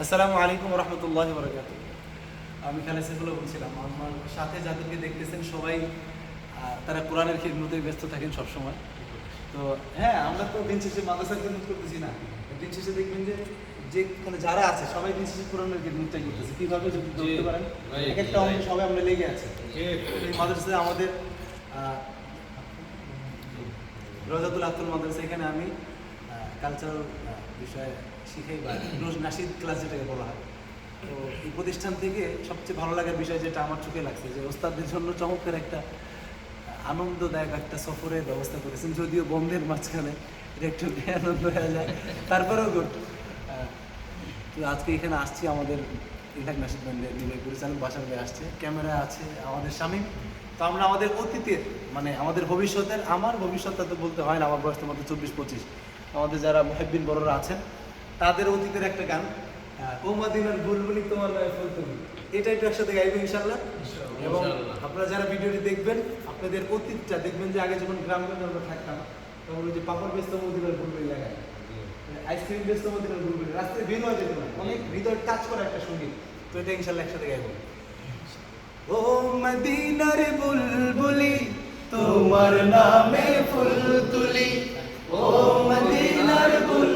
আসসালামু আলাইকুম রহমতুল্লাহি ওয়া বারাকাতুহু। আমি খালেদ সাইফুল্লাহ বলছিলাম। আমার সাথে যাদেরকে দেখতেছেন সবাই তারা কোরআনের খিদমতে ব্যস্ত থাকেন সবসময়। তো হ্যাঁ, আমরা তো দিন শেষে মাদ্রাসার খিদমত করতেছি না, দিন শেষে দেখবেন যে যেখানে যারা আছে সবাই দিন শেষে কোরআনের খিদমতটাই করতেছে। কীভাবে যদি ধরতে পারেন, এক একটা অঙ্গ সবাই আমরা লেগে আছে। এই মাদ্রাসায় আমাদের রজাতুল আতুল মাদ্রাসা, এখানে আমি কালচারাল বিষয়ে শিখাই বা নাশিদ ক্লাস যেটাকে বলা হয়। তো এই প্রতিষ্ঠান থেকে সবচেয়ে ভালো লাগার বিষয় যেটা আমার চোখে লাগছে যে ওস্তাদদের জন্য চমৎকার একটা আনন্দদায়ক একটা সফরের ব্যবস্থা করেছেন, যদিও বন্ধের মাঝখানে এটা একটু আনন্দ হয়ে যায়, তারপরেও গুড। তো আজকে এখানে আসছি আমাদের ইনফ্যাক্ট নাশিদ ব্যান্ডের নির্বাহী পরিচালক বাসার ভাই আসছে, ক্যামেরা আছে আমাদের শামীম। তো আমরা আমাদের অতীতের মানে আমাদের ভবিষ্যতের, আমার ভবিষ্যৎটা তো বলতে হয় না, আমার বয়স তো মাত্র 24-25, আমাদের যারা মুহিব্বিন বড়রা আছেন তাদের অতীতের একটা গান, ও মদিনার বুলবুলি তোমার গায়ে ফুল তুমি, এটা একটু একসাথে গাইবেন ইনশাআল্লাহ। এবং আপনারা যারা ভিডিওটি দেখবেন আপনাদের অতীতটা দেখবেন যে আগে যখন গ্রামগঞ্জে আমরা থাকতাম তখন ওই যে পাপড় ব্যস্ত মদিনার বুলবুলি লাগায়, আইসক্রিম ব্যস্ত মদিনার বুলবুলি, রাস্তায় বের হয়ে যেত না, অনেক হৃদয় টাচ করা একটা সঙ্গীত। তো এটা ইনশাআল্লাহ একসাথে গাইব। ও মদিনার বুলবুলি তোমার নামে ফুল তুলি, ও মদিনার বুলবুলি